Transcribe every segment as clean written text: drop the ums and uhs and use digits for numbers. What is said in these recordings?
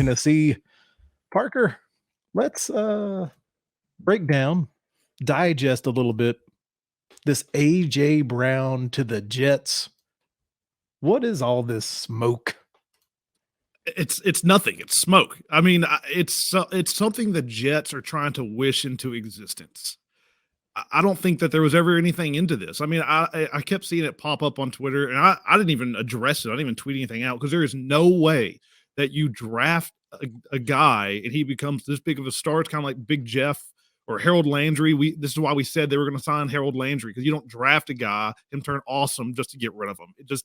Tennessee. Parker, let's break down, digest a little bit this A.J. Brown to the Jets. What is all this smoke? It's nothing. It's smoke. I mean, it's something the Jets are trying to wish into existence. I don't think that there was ever anything into this. I mean, I kept seeing it pop up on Twitter, and I didn't even address it. I didn't even tweet anything out because there is no way that you draft a guy and he becomes this big of a star. It's kind of like Big Jeff or Harold Landry. This is why we said they were going to sign Harold Landry, because you don't draft a guy and turn awesome just to get rid of him. It just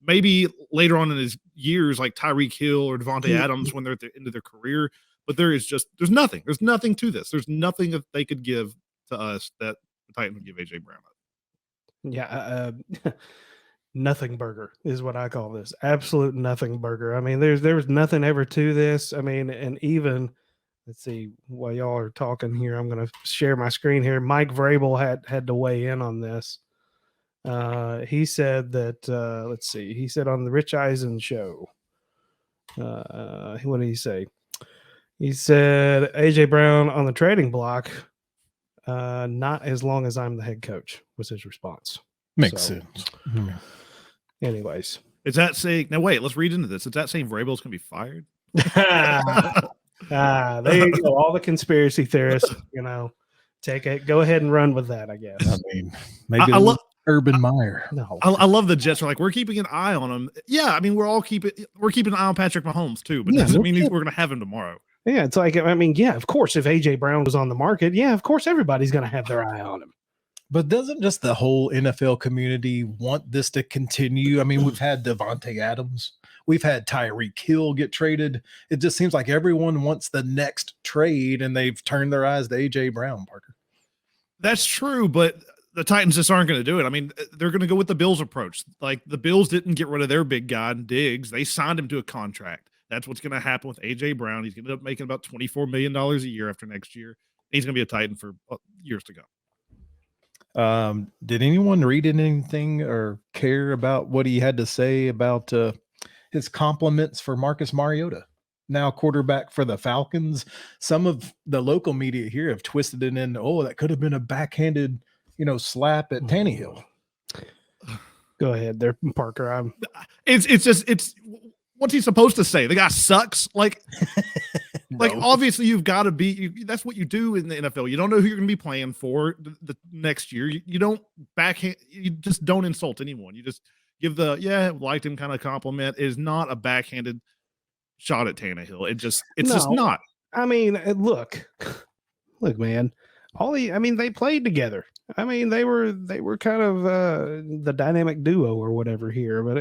maybe later on in his years, like Tyreek Hill or Devontae Adams when they're at the end of their career. But there's nothing. There's nothing to this. There's nothing that they could give to us that the Titans would give A.J. Brown up. Yeah, nothing burger is what I call this. Absolute nothing burger. I mean, there was nothing ever to this. I mean, and even let's see, while y'all are talking here, I'm going to share my screen here. Mike Vrabel had to weigh in on this. He said that let's see. He said on the Rich Eisen show. What did he say? He said A.J. Brown on the trading block. Not as long as I'm the head coach, was his response. Makes sense. Anyways. Is that saying, now wait, let's read into this. Is that saying Vrabel's going to be fired? There you go. All the conspiracy theorists, take it. Go ahead and run with that, I guess. I mean, maybe Urban Meyer. No. I love the Jets are like, we're keeping an eye on him. Yeah, I mean, we're keeping an eye on Patrick Mahomes too, but that doesn't mean we're going to have him tomorrow. Yeah, it's like, I mean, yeah, of course, if A.J. Brown was on the market, yeah, of course, everybody's going to have their eye on him. But doesn't just the whole NFL community want this to continue? I mean, we've had Devontae Adams. We've had Tyreek Hill get traded. It just seems like everyone wants the next trade, and they've turned their eyes to A.J. Brown, Parker. That's true, but the Titans just aren't going to do it. I mean, they're going to go with the Bills' approach. Like, the Bills didn't get rid of their big guy, Diggs. They signed him to a contract. That's what's going to happen with A.J. Brown. He's going to end up making about $24 million a year after next year. He's going to be a Titan for years to go. Did anyone read anything or care about what he had to say about his compliments for Marcus Mariota, now quarterback for the Falcons? Some of the local media here have twisted it in, that could have been a backhanded, slap at Tannehill. Go ahead there, Parker. It's what's he supposed to say? The guy sucks. Like, No. Obviously you've got to be. That's what you do in the NFL. You don't know who you're going to be playing for the next year. You don't backhand. You just don't insult anyone. You just give liked him kind of compliment. It is not a backhanded shot at Tannehill. It's just not. I mean, look, man. They played together. I mean, they were kind of the dynamic duo or whatever here. But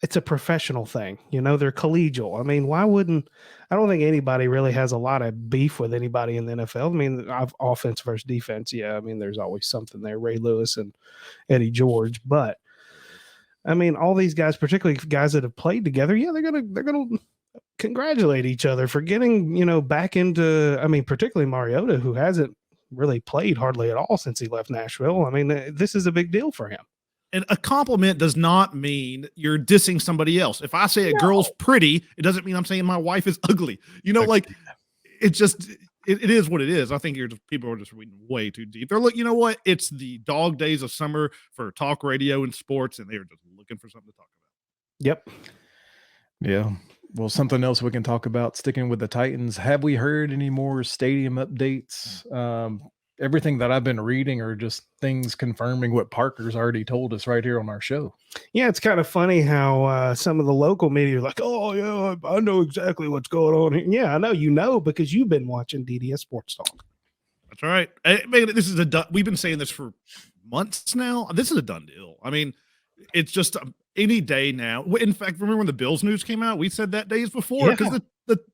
it's a professional thing, they're collegial. I mean, I don't think anybody really has a lot of beef with anybody in the NFL. I mean, offense versus defense. Yeah. I mean, there's always something there, Ray Lewis and Eddie George, but I mean, all these guys, particularly guys that have played together. Yeah. They're going to congratulate each other for getting, back into, I mean, particularly Mariota, who hasn't really played hardly at all since he left Nashville. I mean, this is a big deal for him. And a compliment does not mean you're dissing somebody else. If I say a girl's pretty, it doesn't mean I'm saying my wife is ugly. It is what it is. I think people are just reading way too deep. They're you know what? It's the dog days of summer for talk radio and sports, and they're just looking for something to talk about. Yep. Yeah. Well, something else we can talk about, sticking with the Titans. Have we heard any more stadium updates? Everything that I've been reading are just things confirming what Parker's already told us right here on our show. Yeah, it's kind of funny how some of the local media are like, oh, yeah, I know exactly what's going on here. Yeah, I know because you've been watching DDS Sportstalk. That's right. This is we've been saying this for months now. This is a done deal. I mean, it's just any day now. In fact, remember when the Bills news came out? We said that days before because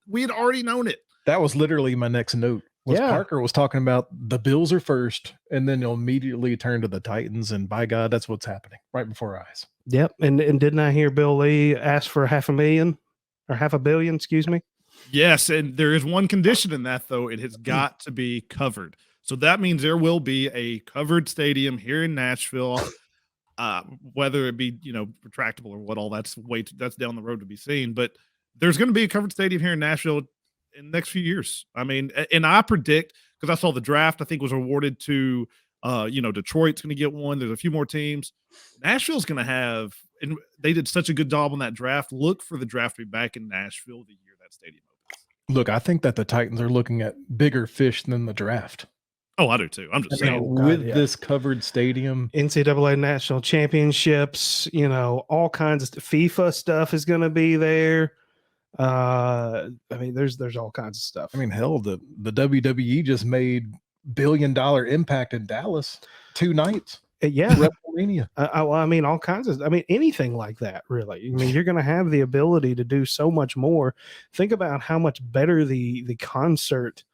we had already known it. That was literally my next note. Parker was talking about the Bills are first, and then you'll immediately turn to the Titans, and by God, that's what's happening right before our eyes. Yep, and didn't I hear Bill Lee ask for $500,000 or $500 million? Excuse me. Yes, and there is one condition in that though; it has got to be covered. So that means there will be a covered stadium here in Nashville, whether it be retractable or what. All that's down the road to be seen, but. there's going to be a covered stadium here in Nashville in the next few years. I mean, and I predict, because I saw the draft, I think was awarded to, Detroit's going to get one. There's a few more teams. Nashville's going to have, and they did such a good job on that draft. Look for the draft to be back in Nashville the year that stadium opens. Look, I think that the Titans are looking at bigger fish than the draft. Oh, I do too. I'm just saying. With this covered stadium, NCAA national championships, all kinds of FIFA stuff is going to be there. I mean, there's all kinds of stuff. I mean, hell, the WWE just made $1 billion impact in Dallas 2 nights. Yeah, WrestleMania. I mean, all kinds of. I mean, anything like that, really. I mean, you're going to have the ability to do so much more. Think about how much better the concert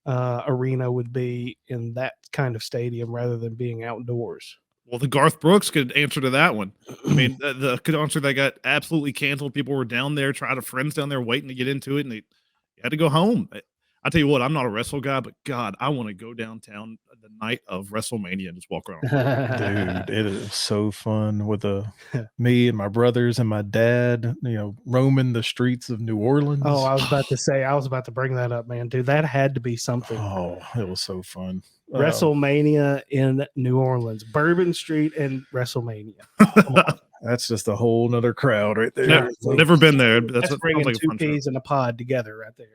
arena would be in that kind of stadium rather than being outdoors. Well, the Garth Brooks could answer to that one. I mean, the concert that got absolutely canceled. People were down there, friends down there waiting to get into it, and they had to go home. I tell you what, I'm not a wrestle guy, but God, I want to go downtown the night of WrestleMania and just walk around. Dude, it is so fun with me and my brothers and my dad, roaming the streets of New Orleans. Oh, I was about to bring that up, man. Dude, that had to be something. Oh, it was so fun. WrestleMania in New Orleans, Bourbon Street and WrestleMania. That's just a whole nother crowd right there. Never been there. That's bringing like 2 peas in a pod together right there.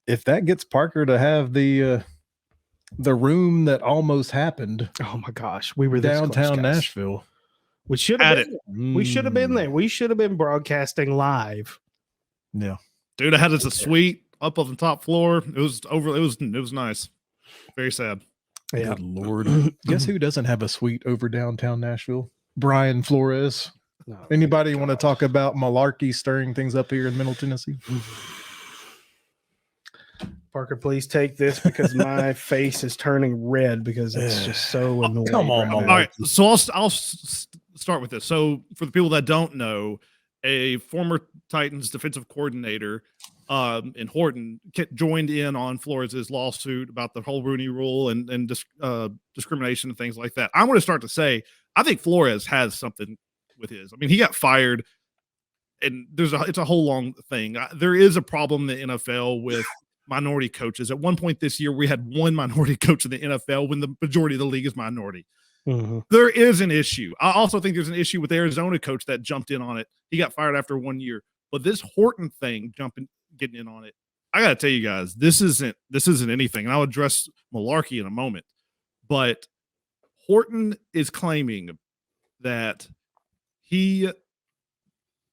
If that gets Parker to have the room that almost happened. Oh my gosh, we were downtown Nashville. We should have been there. We should have been there. We should have been broadcasting live. Yeah, dude, I had us a suite up on the top floor. It was nice. Very sad. Yeah, good Lord. Guess who doesn't have a suite over downtown Nashville? Brian Flores. No, anybody want to talk about Malarkey stirring things up here in Middle Tennessee? Parker, please take this because my face is turning red because it's just so annoying. Come on, all right. So I'll start with this. So for the people that don't know, a former Titans defensive coordinator in Horton joined in on Flores' lawsuit about the whole Rooney Rule and discrimination and things like that. I'm going to start to say I think Flores has something with his. I mean, he got fired, and it's a whole long thing. There is a problem in the NFL with minority coaches. At one point this year, we had one minority coach in the NFL when the majority of the league is minority. Mm-hmm. There is an issue. I also think there's an issue with the Arizona coach that jumped in on it. He got fired after 1 year. But this Horton thing, getting in on it, I got to tell you guys, this isn't anything. And I'll address Malarkey in a moment. But Horton is claiming that the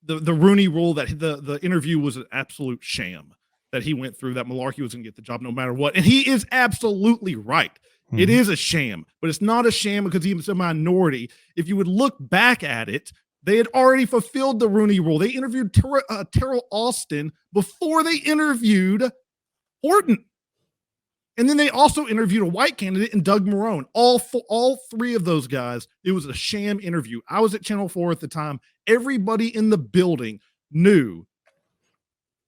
Rooney Rule, that the interview was an absolute sham that he went through, that Malarkey was going to get the job no matter what. And he is absolutely right. Mm-hmm. It is a sham, but it's not a sham because he was a minority. If you would look back at it, they had already fulfilled the Rooney Rule. They interviewed Terrell Austin before they interviewed Horton. And then they also interviewed a white candidate in Doug Marrone. All 3 of those guys, it was a sham interview. I was at Channel 4 at the time. Everybody in the building knew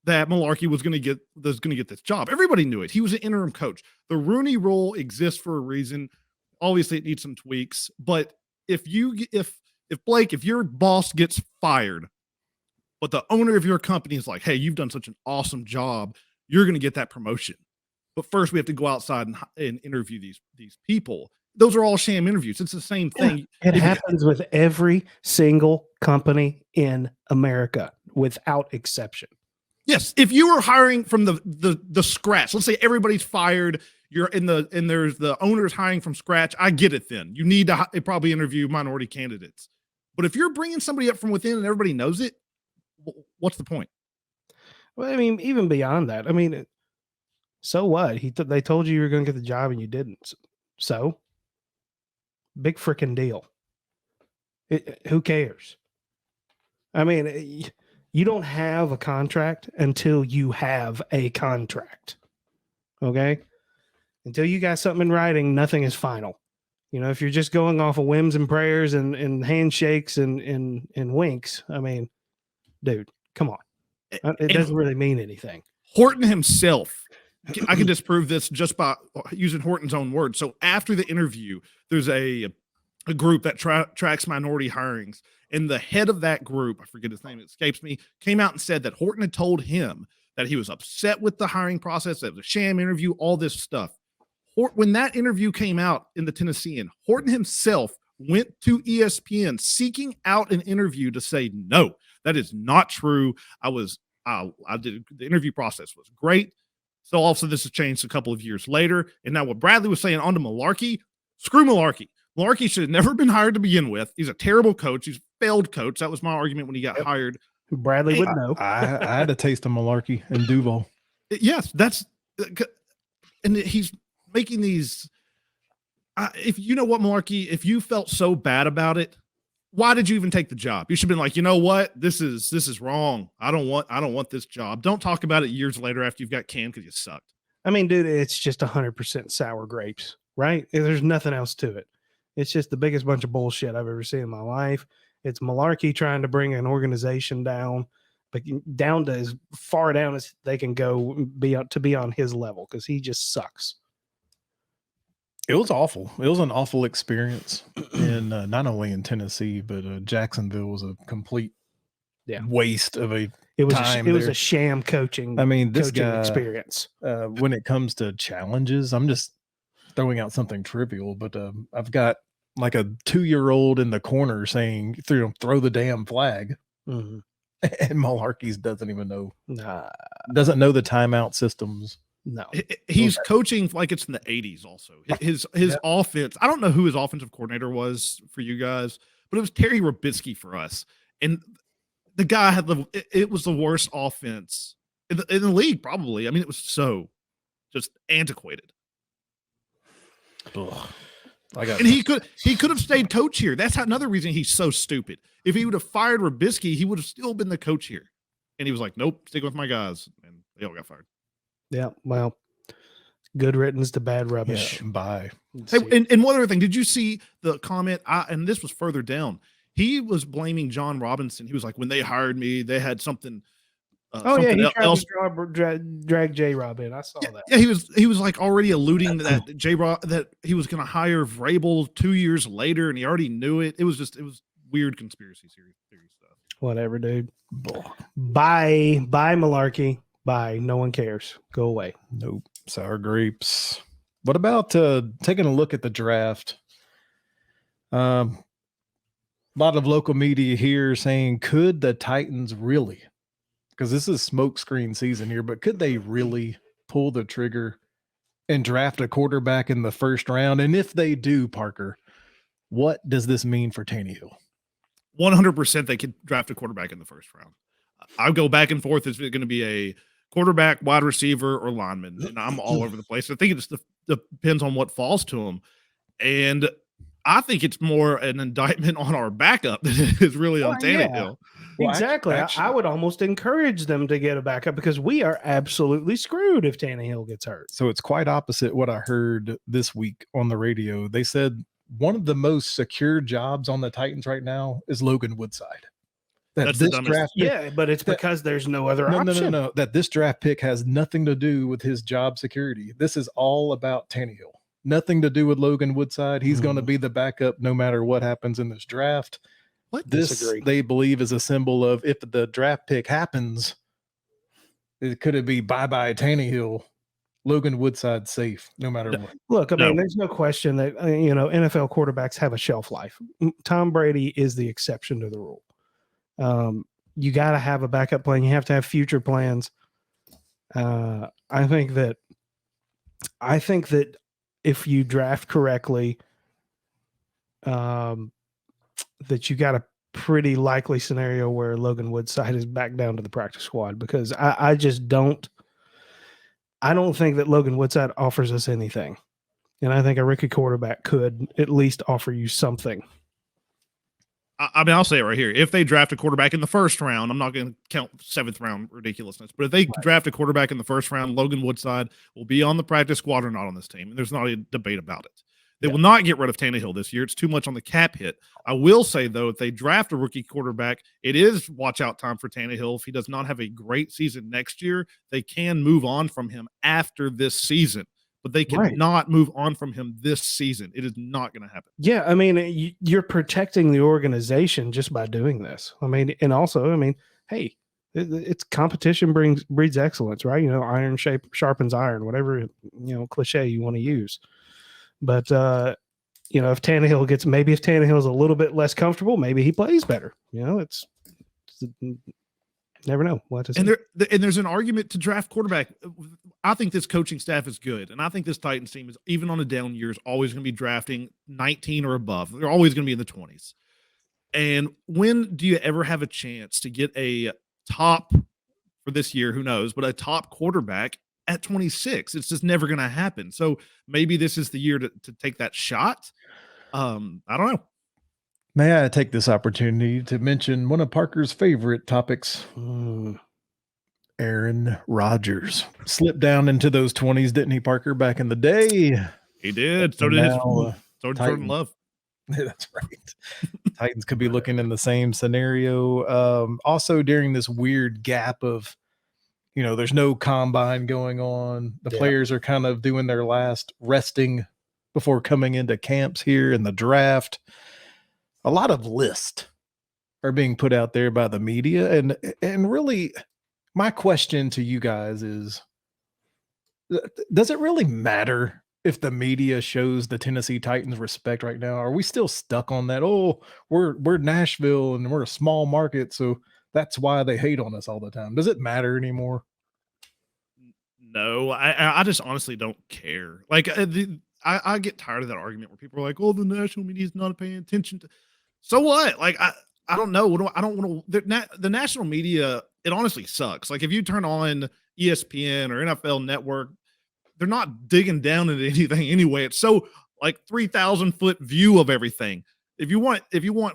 that Malarkey was going to get this job. Everybody knew it. He was an interim coach. The Rooney Rule exists for a reason. Obviously, it needs some tweaks. But if Blake, if your boss gets fired, but the owner of your company is like, "Hey, you've done such an awesome job. You're going to get that promotion." But first, we have to go outside and interview these people. Those are all sham interviews. It's the same thing. Yeah, it happens with every single company in America, without exception. Yes, if you are hiring from the scratch, let's say everybody's fired, and there's the owners hiring from scratch. I get it. Then you need to probably interview minority candidates. But if you're bringing somebody up from within and everybody knows it, what's the point? Well, I mean, even beyond that, I mean, so what? They told you were going to get the job and you didn't. So, big freaking deal. Who cares? I mean, you don't have a contract until you have a contract. Okay? Until you got something in writing, nothing is final. If you're just going off of whims and prayers and handshakes and winks, I mean, dude, come on. It doesn't really mean anything. Horton himself, I can disprove this just by using Horton's own words. So after the interview, there's a a group that tracks minority hirings. And the head of that group, I forget his name, it escapes me, came out and said that Horton had told him that he was upset with the hiring process, that it was a sham interview, all this stuff. When that interview came out in the Tennessean, Horton himself went to ESPN seeking out an interview to say, no, that is not true. I did the interview process was great. So also this has changed a couple of years later. And now what Bradley was saying on to Malarkey, screw Malarkey. Malarkey should have never been hired to begin with. He's a terrible coach. He's a failed coach. That was my argument when he got hired. Bradley would know. I had a taste of Malarkey and Duval. Yes, and he's making these. If you know what, Malarkey, if you felt so bad about it, why did you even take the job? You should have been like, you know what, this is wrong. I don't want this job. Don't talk about it years later after you've got canned because you sucked. I mean, dude, it's just 100% sour grapes, right? There's nothing else to it. It's just the biggest bunch of bullshit I've ever seen in my life. It's Malarkey trying to bring an organization down, but down to as far down as they can go to be on his level, because he just sucks. It was awful. It was an awful experience in not only in Tennessee, but Jacksonville was a complete waste of a time. It was a sham coaching. I mean, this coaching guy experience. When it comes to challenges, I'm just throwing out something trivial, but I've got like a 2-year-old in the corner saying, throw the damn flag. Mm-hmm. And Malarkey doesn't even know. Doesn't know the timeout systems. No. He's coaching like it's in the 80s also. His offense, I don't know who his offensive coordinator was for you guys, but it was Terry Robisky for us. And the guy had it was the worst offense in the league, probably. I mean, it was so just antiquated. Ugh. And he could have stayed coach here. That's another reason he's so stupid. If he would have fired Robisky, he would have still been the coach here. And he was like, nope, stick with my guys. And they all got fired. Yeah, well, good riddance to bad rubbish. Yeah, bye. Hey, and one other thing, did you see the comment? And this was further down. He was blaming John Robinson. He was like, when they hired me, they had something. He tried to drag J-Rob in. I saw that. Yeah, he was like already alluding that J-Rob, that he was going to hire Vrabel 2 years later, and he already knew it. It was weird conspiracy theory stuff. Whatever, dude. Bye, Malarkey. Bye. No one cares. Go away. Nope. Sour grapes. What about taking a look at the draft? A lot of local media here saying, could the Titans really, because this is smokescreen season here, but could they really pull the trigger and draft a quarterback in the first round? And if they do, Parker, what does this mean for Tannehill? 100% they could draft a quarterback in the first round. I'll go back and forth. Is it going to be a quarterback, wide receiver, or lineman? And I'm all over the place. I think it just depends on what falls to them. And I think it's more an indictment on our backup than it is really on Tannehill. Well, exactly. Actually, I would almost encourage them to get a backup, because we are absolutely screwed if Tannehill gets hurt. So it's quite opposite what I heard this week on the radio. They said one of the most secure jobs on the Titans right now is Logan Woodside. That's this draft pick, but it's because there's no other option. No. That this draft pick has nothing to do with his job security. This is all about Tannehill. Nothing to do with Logan Woodside. He's going to be the backup no matter what happens in this draft. They believe is a symbol of, if the draft pick happens, could it be bye-bye Tannehill? Logan Woodside safe no matter what. Look, I mean, there's no question that NFL quarterbacks have a shelf life. Tom Brady is the exception to the rule. You got to have a backup plan. You have to have future plans. I think that if you draft correctly, that you got a pretty likely scenario where Logan Woodside is back down to the practice squad, because I don't think that Logan Woodside offers us anything. And I think a rookie quarterback could at least offer you something. I mean, I'll say it right here. If they draft a quarterback in the first round, I'm not going to count 7th round ridiculousness, but if they draft a quarterback in the first round, Logan Woodside will be on the practice squad or not on this team. And there's not a debate about it. They will not get rid of Tannehill this year. It's too much on the cap hit. I will say, though, if they draft a rookie quarterback, it is watch out time for Tannehill. If he does not have a great season next year, they can move on from him after this season. but they cannot move on from him this season. It is not going to happen. Yeah, I mean, you're protecting the organization just by doing this. I mean, and also, I mean, hey, it's competition breeds excellence, right? Iron sharpens iron, whatever, cliche you want to use. But, if Tannehill's a little bit less comfortable, maybe he plays better. It's never know what to say. And there's an argument to draft quarterback. I think this coaching staff is good. And I think this Titans team is, even on a down year, is always going to be drafting 19 or above. They're always going to be in the 20s. And when do you ever have a chance to get a top, for this year, who knows, but a top quarterback at 26? It's just never going to happen. So maybe this is the year to take that shot. I don't know. May I take this opportunity to mention one of Parker's favorite topics? Aaron Rodgers slipped down into those 20s, didn't he, Parker, back in the day? He did. So did Jordan Love. That's right. Titans could be looking in the same scenario. Also, during this weird gap of, there's no combine going on. The players are kind of doing their last resting before coming into camps here in the draft. A lot of lists are being put out there by the media. And really, my question to you guys is, does it really matter if the media shows the Tennessee Titans respect right now? Are we still stuck on that? Oh, we're Nashville and we're a small market, so that's why they hate on us all the time. Does it matter anymore? No, I just honestly don't care. Like, I get tired of that argument where people are like, "Oh, the national media is not paying attention to." So what? Like, I don't know. I don't want to. The national media, it honestly sucks. Like, if you turn on ESPN or NFL Network, they're not digging down into anything anyway. It's so like 3,000-foot view of everything. If you want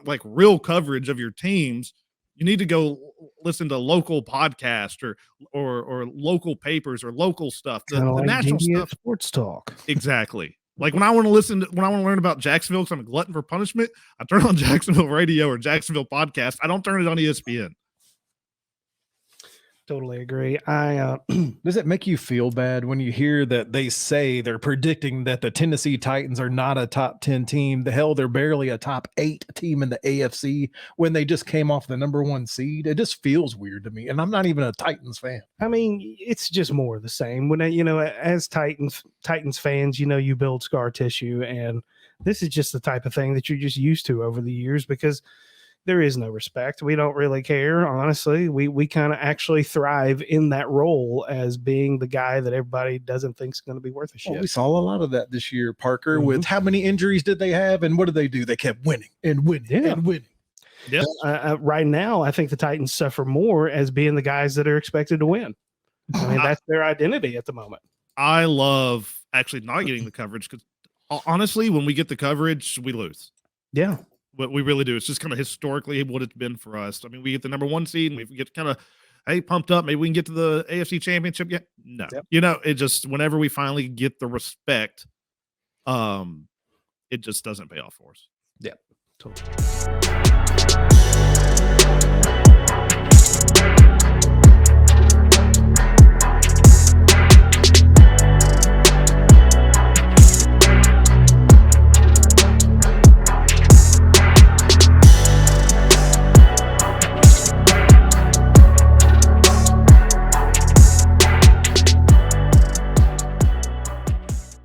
like real coverage of your teams, you need to go listen to local podcasts or local papers or local stuff. The like national DDS stuff. Sportstalk. Exactly. Like when I want to learn about Jacksonville because I'm a glutton for punishment, I turn on Jacksonville radio or Jacksonville podcast. I don't turn it on ESPN. Totally agree. Does it make you feel bad when you hear that they say they're predicting that the Tennessee Titans are not a top 10 team? The hell, they're barely a top 8 team in the AFC when they just came off the number 1 seed. It just feels weird to me. And I'm not even a Titans fan. I mean, it's just more of the same. When, as Titans fans, you build scar tissue, and this is just the type of thing that you're just used to over the years because there is no respect. We don't really care. Honestly, we kind of actually thrive in that role as being the guy that everybody doesn't think is going to be worth a shit. Well, we saw a lot of that this year, Parker, with how many injuries did they have? And what did they do? They kept winning and winning and winning. Yep. Right now, I think the Titans suffer more as being the guys that are expected to win. I mean, that's their identity at the moment. I love actually not getting the coverage because honestly, when we get the coverage, we lose. Yeah. But we really do. It's just kind of historically what it's been for us. I mean, we get the number 1 seed and we get kind of, hey, pumped up. Maybe we can get to the AFC Championship yet. No, it just, whenever we finally get the respect, it just doesn't pay off for us. Yeah, totally.